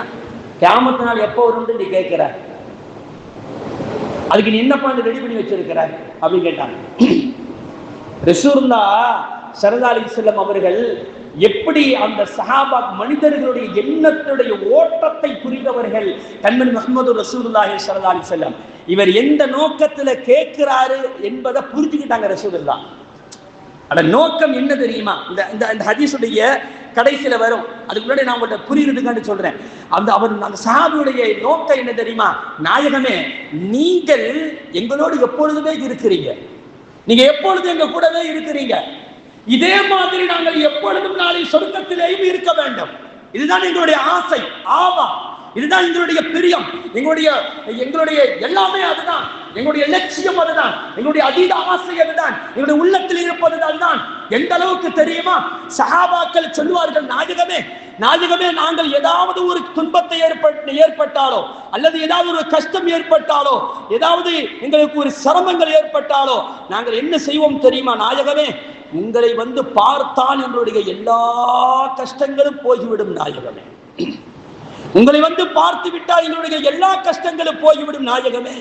கியாமத்து நாள் எப்போ வரும்னு நீ கேட்கிற? அதுக்கு நீ என்னப்பா ரெடி பண்ணி வச்சிருக்கிற அப்படின்னு கேட்டாங்க. ரசூலுல்லாஹ் ஸல்லல்லாஹு அலைஹி வஸல்லம் அவர்கள் எப்படி அந்த சஹாபா மனிதர்களுடைய எண்ணத்துடைய ஓட்டத்தை புரிந்தவர்கள். கண்மணி முஹம்மது ரசூலுல்லாஹி ஸல்லல்லாஹு அலைஹி வஸல்லம் இவர் எந்த நோக்கத்துல கேட்கிறாரு என்பதை புரிஞ்சுக்கிட்டாங்க ரசூலுல்லாஹ். அந்த நோக்கம் என்ன தெரியுமா? இந்த ஹதீஸுடைய கடைசியில வரும், அதுக்கு முன்னாடி நான் உங்கள்கிட்ட புரியுறதுக்காண்டி சொல்றேன். அந்த சஹாபியுடைய நோக்கம் என்ன தெரியுமா? நாயகமே, நீங்கள் எங்களோடு எப்பொழுதுமே இருக்கிறீங்க, நீங்க எப்பொழுதும் எங்க கூடவே இருக்கிறீங்க, இதே மாதிரி நாங்கள் எப்பொழுதும் நாளை சொர்க்கத்திலேயும் இருக்க வேண்டும். இதுதான் எங்களுடைய ஆசை, ஆவா. இதுதான் எங்களுடைய பிரியம், எங்களுடைய எல்லாமே அதுதான், எங்களுடைய லட்சியம் அதுதான், எங்களுடைய அதீத ஆசை அதுதான், எங்களுடைய உள்ளத்தில் இருப்பது அதுதான். எந்த அளவுக்கு தெரியுமா? சஹாபாக்கள் சொல்லுவார்கள், நாயகமே நாங்கள் ஏதாவது ஒரு துன்பத்தை ஏற்பட்டாலோ அல்லது ஏதாவது ஒரு கஷ்டம் ஏற்பட்டாலோ ஏதாவது எங்களுக்கு ஒரு சிரமங்கள் ஏற்பட்டாலோ நாங்கள் என்ன செய்வோம் தெரியுமா? நாயகமே, உங்களை வந்து பார்த்தால் எங்களுடைய எல்லா கஷ்டங்களும் போய்விடும் நாயகமே. உங்களை வந்து பார்த்து விட்டால் எங்களுடைய எல்லா கஷ்டங்களும் போய்விடும் நாயகமே.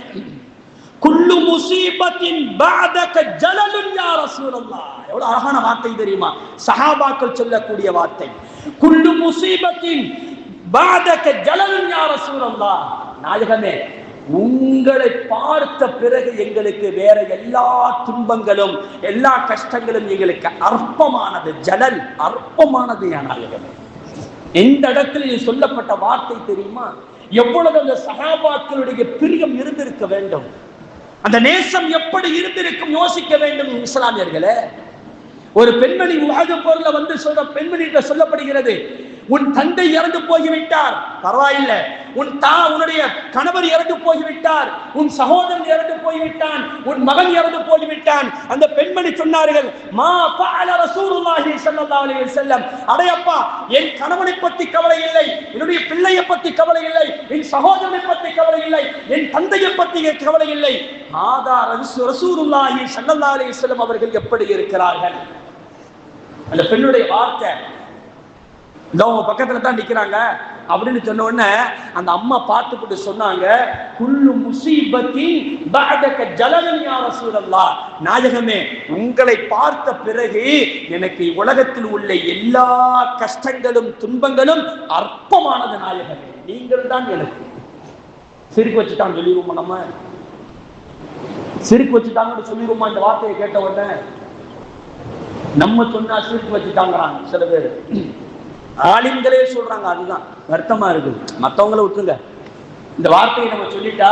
குல்லு முஸீபத்தின் பஅதக ஜலலுன் யா ரசூலல்லாஹ். எவ்வளவு அழகான வார்த்தை தெரியுமா? சஹாபாக்கள் சொல்லக்கூடிய வார்த்தை. குல்லு முஸீபத்தின் பஅதக ஜலலுன் யா ரசூலல்லாஹ். நாயகமே, உங்களை பார்த்த பிறகு எங்களுக்கு வேற எல்லா துன்பங்களும் எல்லா கஷ்டங்களும் எங்களுக்கு அற்பமானது. ஜலல் அற்பமானது. நாயகமே, எந்த இடத்தில் சொல்லப்பட்ட வார்த்தை தெரியுமா? எவ்வளவு அந்த சஹாபாக்களுடைய பிரியம் இருந்திருக்க வேண்டும், அந்த நேசம் எப்படி இருந்திருக்கும் யோசிக்க வேண்டும் இஸ்லாமியர்களே. ஒரு பெண்மணி உஹது போர்ல வந்து பெண்மணிகிட்ட சொல்லப்படுகிறது, உன் தந்தை இறந்து போய்விட்டார், பரவாயில்லை, உன்னுடைய கணவர் இறந்து போய்விட்டார், உன் சகோதரன் இறந்து போய்விட்டான், உன் மகன் இறந்து போய்விட்டான். அந்த பெண்மணி சொன்னார்கள், மா ஃபஅல ரசூலுல்லாஹி ஸல்லல்லாஹு அலைஹி வஸல்லம். அடையப்பா, என் கணவனை பத்தி கவலை இல்லை, என்னுடைய பிள்ளையை பத்தி கவலை இல்லை, என் சகோதரனை பத்தி கவலை இல்லை, என் தந்தையை பத்தி கவலை இல்லை. ஆதா ரசூலுல்லாஹி ஸல்லல்லாஹு அலைஹி வஸல்லம் அவர்கள் எப்படி இருக்கிறார்கள்? அந்த பெண்ணுடைய வார்த்தை, அவங்க பக்கத்துல தான் நிக்கிறாங்க அப்படின்னு சொன்ன உடனே அந்த அம்மா பார்த்துக்கிட்டு சொன்னாங்க, குல்லு முஸீபத்தின் பஅதக ஜலலுன் யா ரசூலல்லாஹ். நாயகமே, உங்களை பார்த்த பிறகு எனக்கு உலகத்தில் உள்ள எல்லா கஷ்டங்களும் துன்பங்களும் அற்பமானது நாயகமே, நீங்கள் தான் எனக்கு. சிரிக்க வச்சுட்டாங்க சொல்லிடுவோமா? நம்ம சிரிக்க வச்சுட்டாங்கன்னு சொல்லிடுவோமா? இந்த வார்த்தையை கேட்ட உடனே நம்ம சொன்னா சிரிக்க வச்சுட்டாங்கிறாங்க சில பேர். ஆலிம்களே சொல்றாங்க, அதுதான் வருத்தமா இருக்குது. மற்றவங்களை விட்டுருங்க, இந்த வார்த்தையை நம்ம சொல்லிட்டா,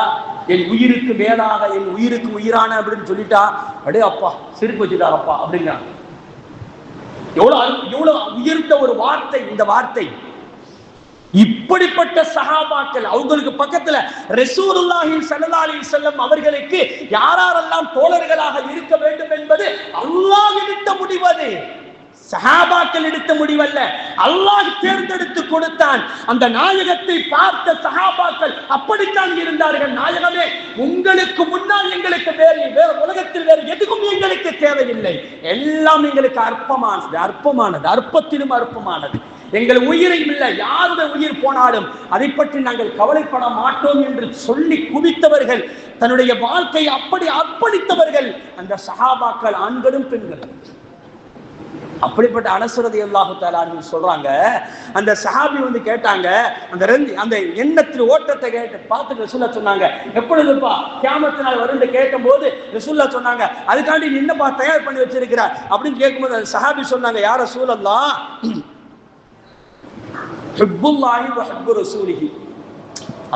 என் உயிருக்கு மேலாக, என் உயிருக்கு உயிரான அப்படின்னு சொல்லிட்டா, அடே அப்பா சிரிப்பு வச்சுட்டாரப்பா அப்படிங்கிறாங்க. எவ்வளவு உயர்ந்த ஒரு வார்த்தை இந்த வார்த்தை. இப்படிப்பட்ட சஹாபாக்கள், அவங்களுக்கு பக்கத்துல ரசூலுல்லாஹி ஸல்லல்லாஹு அலைஹி வஸல்லம் அவர்களுக்கு யாரெல்லாம் தோழர்களாக இருக்க வேண்டும் என்பது அல்லாஹ் எடுத்த முடிவது, சஹாபாக்கள் எடுத்த முடிவல்ல, அல்லாஹ் தேர்ந்தெடுத்து கொடுத்தான். அந்த நாயகத்தை பார்த்த சஹாபாக்கள் அப்படித்தான் இருந்தார்கள். நாயகமே, உங்களுக்கு முன்னால் எங்களுக்கு வேற உலகத்தில் வேறு எதுவும் எங்களுக்கு தேவையில்லை, எல்லாம் எங்களுக்கு அற்பமானது, அற்பத்திலும் அற்பமானது. எங்கள் உயிரையும் இல்லை, யாருடைய உயிர் போனாலும் அதை பற்றி நாங்கள் கவலைப்பட மாட்டோம் என்று சொல்லி குவித்தவர்கள், தன்னுடைய வாழ்க்கையை அப்படி அர்ப்பணித்தவர்கள் அந்த சஹாபாக்கள், ஆண்களும் பெண்களும். அப்படிப்பட்ட அனஸ் ரலியல்லாஹு தஆலா சொல்றாங்க, அந்த சஹாபி வந்து கேட்டாங்க, அந்த எண்ணத்தில் ஓட்டத்தை கேட்டு பார்த்து ரசூலுல்லாஹ் சொன்னாங்க, எப்பொழுதுப்பா கியாமத் நாள் வரும்னு கேட்டபோது ரசூலுல்லாஹ் சொன்னாங்க, அதுக்காண்டி நீ என்னப்பா தயார் பண்ணி வச்சிருக்கிற அப்படின்னு கேட்கும்போது அந்த சஹாபி சொன்னாங்க, யா ரசூலல்லாஹ், ஹுப்புல்லாஹி வ ஹுப்பு ரசூலிஹி,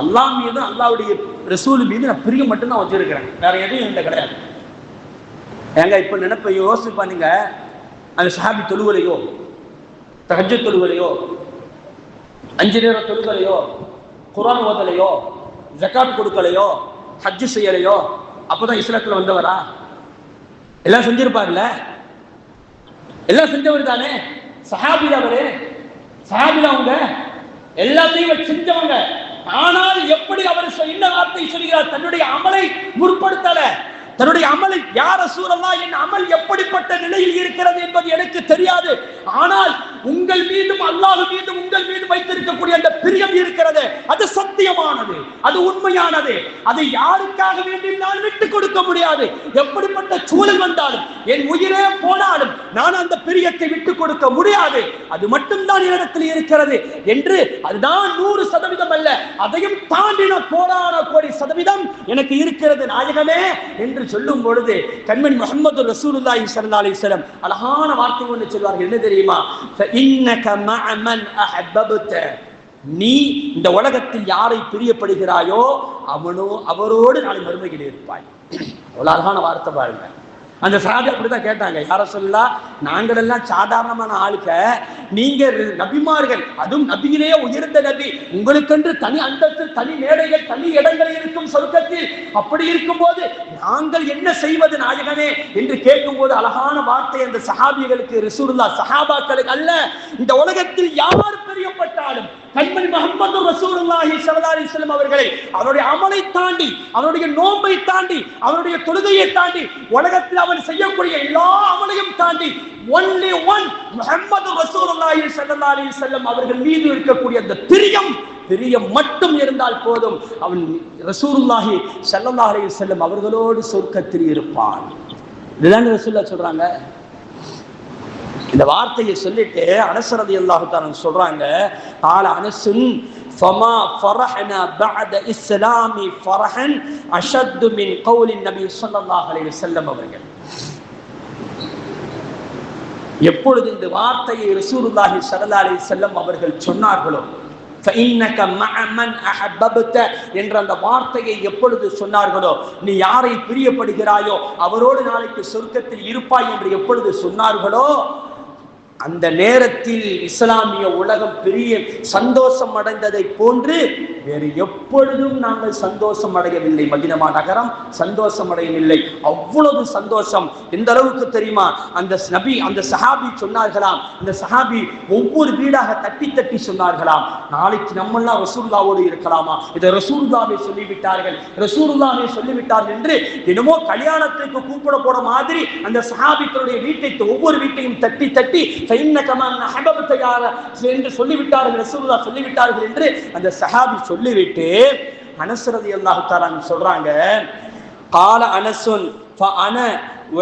அல்லாஹ் மீது அல்லாஹ்வுடைய ரசூல் மீது நான் பிரியம் மட்டும்தான் வச்சிருக்கிறேன், வேற எதுவும் என்கிட்ட கிடையாது. ஏங்க இப்ப நினைப்ப யோசிப்பா, நீங்க அந்த சஹாபி தொழுகலையோ, தஹஜ்ஜுத் தொழுகலையோ, 5 நேர தொழுகலையோ, குர்ஆன் ஓதலையோ, ஜகாத் கொடுக்கலையோ, ஹஜ் செய்யலையோ, அப்பதான் இஸ்லாத்துல வந்தவரா? எல்லாம் செஞ்சிருப்பார்ல, எல்லாம் செஞ்சவர் தானே சஹாபில. அவரு சஹாபில, அவங்க எல்லாத்தையும் செஞ்சவங்க. ஆனால் எப்படி அவர் என்ன வார்த்தை சொல்கிறார்? தன்னுடைய அமலை முற்படுத்தல, தன்னுடைய அமலை, யா ரசூலல்லாஹ், என் அமல் எப்படிப்பட்ட நிலையில் இருக்கிறது என்பது எனக்கு தெரியாது, ஆனால் உங்கள் மீதும் அல்லாஹ் மீதும் உங்கள் மீது வைத்திருக்கக்கூடிய அந்த பிரியம் இருக்கிறது, அது சத்தியமானது, அது உண்மையானது, அதை யாருக்காக வேண்டியும் நான் விட்டுக் கொடுக்க முடியாது. எப்படிப்பட்ட சூழல் வந்தாலும், என் உயிரே போனாலும் நான் அந்த பிரியத்தை விட்டுக் கொடுக்க முடியாது, அது மட்டும்தான் என்னிடத்தில் இருக்கிறது என்று. அதுதான் 100% அல்ல, அதையும் தாண்டின கோடான கோடி சதவீதம் எனக்கு இருக்கிறது நாயகமே என்று சொல்லும் பொழுது கண்மணி முஹம்மது ரசூலுல்லாஹி ஸல்லல்லாஹு அலைஹி வஸல்லம் அழகான வார்த்தை ஒன்று சொல்வார்கள். என்ன தெரியுமா? ஃபஇன்னக மஅ மன் அஹப்பப்த, நீ இந்த உலகத்தில் யாரை பிரியப்படுகிறாயோ அவரோடு நாளை மறுமையில் இருப்பாய். அவ்வளவு அழகான வார்த்தை பாருங்க. அந்த சஹாபி அப்படிதான் கேட்டாங்க, யார சொல்லலாம், நாங்கள் எல்லாம் சாதாரணமான ஆளுக்க, நீங்க நபிமார்கள், அதுவும் நபியிலேயே உயர்ந்த நபி, உங்களுக்கென்று தனி அந்தஸ்து, தனி மேடைகள், தனி இடங்கள் இருக்கும் சொர்க்கத்தில், அப்படி இருக்கும் போது நாங்கள் என்ன செய்வது நாயகனே என்று கேட்கும் போது அழகான வார்த்தை அந்த சஹாபிகளுக்கு ரசூலுல்லாஹ், சஹாபாக்களுக்கு அல்ல, இந்த உலகத்தில் யார் பிரியப்பட்டாலும் கண்மணி முஹம்மது ரசூலுல்லாஹி ஸல்லல்லாஹு அலைஹி வஸல்லம் அவர்களை அவருடைய அமலை தாண்டி, அவருடைய நோன்பை தாண்டி, அவருடைய தொழுகையை தாண்டி, உலகத்தில் அவன் செய்யக்கூடிய எல்லா அமலையும் தாண்டி only one முஹம்மது ரசூலுல்லாஹி ஸல்லல்லாஹு அலைஹி வஸல்லம் அவர்கள் மீது இருக்கக்கூடிய அந்த பிரியம் மட்டும் இருந்தால் போதும், அவன் ரசூலுல்லாஹி ஸல்லல்லாஹு அலைஹி வஸல்லம் அவர்களோடு சொர்க்கத்தில் இருப்பான். இதுதான் ரசூலுல்லாஹ் சொல்றாங்க. இந்த வார்த்தையை சொல்லிட்டு அனஸ் ரலியல்லாஹு தஆலா சொல்றாங்க, ஆல அனஸுன் ஃபமா ஃபரஹனா பஅத இஸ்லாமி ஃபரஹன் அஷத் மின் கௌலி நபி ஸல்லல்லாஹு அலைஹி வஸல்லம் அவர்கள். எப்பொழுது இந்த வார்த்தையை ரசூலுல்லாஹி ஸல்லல்லாஹு அலைஹி வஸல்லம் அவர்கள் சொன்னார்களோ, فإنك مع من أحببت என்ற அந்த வார்த்தையை எப்பொழுது சொன்னார்களோ, நீ யாரை பிரியப்படுகிறாயோ அவரோடு நாளைக்கு சொர்க்கத்தில் இருப்பாய் என்று எப்பொழுது சொன்னார்களோ, அந்த நேரத்தில் இஸ்லாமிய உலகம் பெரிய சந்தோஷம் அடைந்ததை போன்று வேறு எப்பொழுதும் நாங்கள் சந்தோஷம் அடையவில்லை. மதீனா நகரம் சந்தோஷம் அடையவில்லை. அவ்வளவு சந்தோஷம். எந்த அளவுக்கு தெரியுமா, அந்த சஹாபி சொன்னார்களாம், இந்த சஹாபி ஒவ்வொரு வீடாக தட்டி தட்டி சொன்னார்களாம், நாளைக்கு நம்மெல்லாம் ரசூலுல்லாவோடு இருக்கலாமா, இதை ரசூலுல்லாவை சொல்லிவிட்டார்கள் என்று என்னமோ கல்யாணத்துக்கு கூப்பிட போற மாதிரி அந்த சஹாபி தன்னுடைய வீட்டை, ஒவ்வொரு வீட்டையும் தட்டி தட்டி என்று சொல்லிவிட்டார்கள், ரசூலுல்லாஹ் சொல்லிவிட்டார்கள் என்று அந்த சஹாபி சொல்லிவிட்டு அனஸ் ரலியல்லாஹு தஆலா சொல்றாங்க, قال انس فانا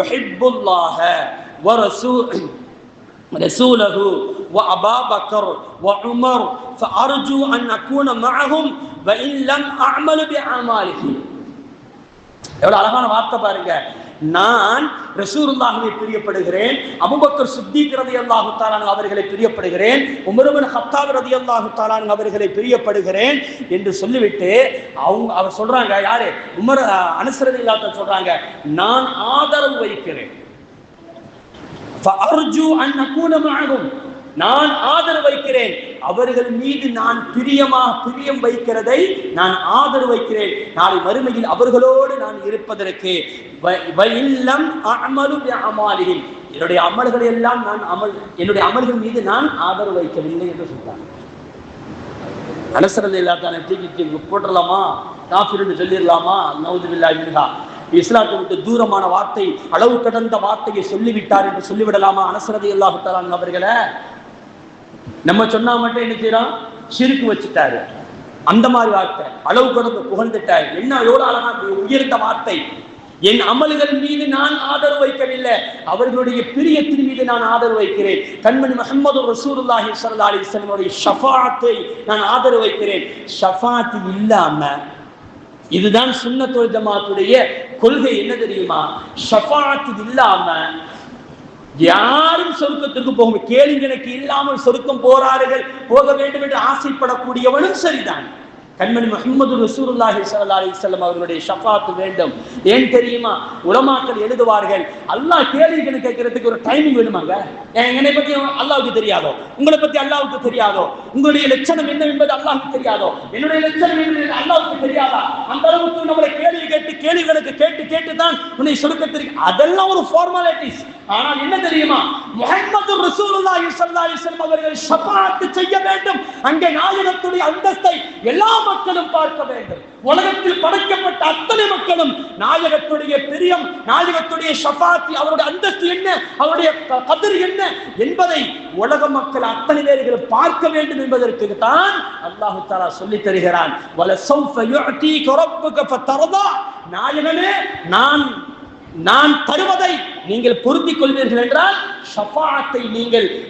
احب الله ورسوله وابا بكر وعمر فارجو ان اكون معهم وان لم اعمل باعمالهم. எவ்வளவு அழகான வார்த்தை பாருங்க. நான் ரசூலுல்லாஹ்வை பிரியப்படுகிறேன், அபூபக்கர் சித்தீக் ரலியல்லாஹு தஆலா அவர்களை பிரியப்படுகிறேன், உமர் இப்னு கத்தாப் ரலியல்லாஹு தஆலா அவர்களை பிரியப்படுகிறேன் என்று சொல்லிவிட்டு அவர் சொல்றாங்க, யாரு, அனஸ் ரலியல்லாஹு தஆலா சொல்றாங்க, நான் ஆதரவு வைக்கிறேன், ஃபஅர்ஜு அன் அகூன மஅஹும், நான் ஆதரவு வைக்கிறேன், அவர்கள் மீது நான் பிரியம் வைக்கிறதை நான் ஆதரவு வைக்கிறேன், நாளை மறுமையில் அவர்களோடு நான் இருப்பதற்கு. என்னுடைய அமல்களை எல்லாம் என்னுடைய அமல்கள் மீது நான் ஆதரவு வைக்கவில்லை என்று சொல்றாங்க. அனஸ் ரலியல்லாஹு தஆலா தூக்கி போட்டுடலாமா, காஃபிர் என்று சொல்லிடலாமா, நவுது பில்லாஹி மின்ஹா, இஸ்லாத்தை விட்டு தூரமான வார்த்தை, அளவு கடந்த வார்த்தையை சொல்லிவிட்டார் என்று சொல்லிவிடலாமா அனஸ் ரலியல்லாஹு தஆலா அவர்களை? நம்ம சொன்னா மட்டும் என்ன செய்யறோம், ஷிர்க் வச்சுட்டாரு. அந்த மாதிரி வார்த்தை அளவு கடந்து புகழ்ந்துட்டாரு. என்ன எவ்வளவு அழகா உயர்ந்த வார்த்தை. என் அமல்கள் மீது நான் ஆதரவு வைக்கவில்லை, அவர்களுடைய பிரியத்தின் மீது நான் ஆதரவு வைக்கிறேன். கண்மணி முஹம்மது ரசூலுல்லாஹி ஸல்லல்லாஹு அலைஹி வஸல்லம் ஷஃபாஅத்தை நான் ஆதரவு வைக்கிறேன். ஷஃபாஅத் இல்லாம, இதுதான் சுன்னத் வல் ஜமாஅத்துடைய கொள்கை, என்ன தெரியுமா, ஷஃபாஅத் இல்லாம யாரும் சொர்க்கத்திற்கு போக, கேள்விகளுக்கு இல்லாமல் சொர்க்கம் போக வேண்டும் என்று ஆசைப்படக்கூடியவனும் சரிதான். கண்மணி முஹம்மது ரசூலுல்லாஹி ஸல்லல்லாஹு அலைஹி வஸல்லம் அவர்களுடைய ஷஃபாஅத் வேண்டும். ஏன் தெரியுமா, உலமாக்கள் எழுதுவார்கள், அல்லாஹ் கேள்விகளை கேட்கறதுக்கு ஒரு டைமிங் வேணுமாங்க. என்னை பத்தி அல்லாஹ்வுக்கு தெரியாதோ, உங்களை பத்தி அல்லாஹ்வுக்கு தெரியாதோ, உங்களுடைய லட்சணம் என்ன என்பது அல்லாஹ்வுக்கு தெரியாதோ, என்னுடைய லட்சணம் என்ன அல்லாஹ்வுக்கு தெரியாதா? அந்த அளவுக்கு நம்மளை கேள்விகளுக்கு கேட்டு தான் உன்னை சொர்க்கத்திற்கு, அதெல்லாம் ஒரு ஃபார்மாலிட்டிஸ். ஆனால் என்ன தெரியுமா, முஹம்மது ரசூலுல்லாஹி ஸல்லல்லாஹு அலைஹி வஸல்லம் அவர்கள் ஷஃபாஅத் செய்ய வேண்டும். அங்கே நாயகத்துடைய அந்தஸ்தை எல்லா மக்களும் பார்க்க வேண்டும். உலகத்தில் படைக்கப்பட்ட அத்தனை மக்களும் நாயகத்துடைய பிரியம், நாயகத்துடைய ஷஃபாஅத், அவருடைய அந்தஸ்து என்ன, அவருடைய கதர் என்ன என்பதை உலக மக்கள் அத்தனை பேர்களும் பார்க்க வேண்டும் என்பதற்கு தான் அல்லாஹ் தஆலா சொல்லி தருகிறான், வல சௌஃப யுஅதீக ரப்புக ஃபதர்தா, நாயகமே நான் தருவதை நீங்கள் பொருந்திக் கொள்வீர்கள் என்றால் ஷஃபாஅத்தை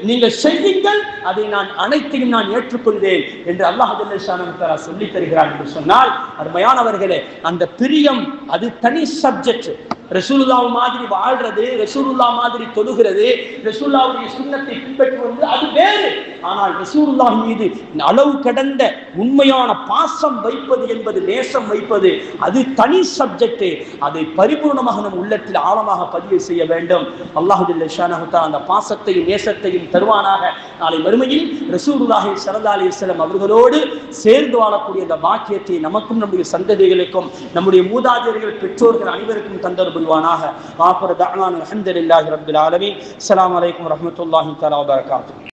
நீங்கள் செய்யுங்கள், அதை நான் அனைத்தையும் நான் ஏற்றுக்கொள்வேன் என்று அல்லாஹ் ஜல்ல ஷானஹு தஆலா சொல்லி தருகிறார் என்று சொன்னால், அருமையானவர்களே, அந்த பிரியம் அது தனி சப்ஜெக்ட். ரசூலுல்லாஹ் மாதிரி வாழ்றது, ரசூலுல்லாஹ் மாதிரி தொழுகிறது, ரசூலுல்லாஹ்வுடைய சுன்னத்தை பின்பற்றுவது அது வேறு. ஆனால் ரசூலுல்லாஹ் மீது அளவு கடந்த உண்மையான பாசம் வைப்பது என்பது, நேசம் வைப்பது, அது தனி சப்ஜெக்ட். அதை பரிபூர்ணமாக நம் உள்ளத்தில் ஆழமாக பதிவு செய்ய வேண்டும். அல்லாஹ் ஜல்ல ஷானஹு தஆலா அந்த பாசத்தையும் நேசத்தையும் தருவானாக. நாளை மறுமையில் ரசூலுல்லாஹி ஸல்லல்லாஹு அலைஹி வஸல்லம் அவர்களோடு சேர்ந்து வாழக்கூடிய அந்த பாக்கியத்தை நமக்கும் நம்முடைய சந்ததிகளுக்கும் நம்முடைய மூதாதையர்கள் பெற்றோர்கள் அனைவருக்கும் தந்தர் புரிவானாக. ஆஃபிரு தஅவானா அல்ஹம்துலில்லாஹி ரப்பில் ஆலமீன். அஸ்ஸலாமு அலைக்கும் வரஹ்மத்துல்லாஹி தஆலா வபரகாத்துஹு.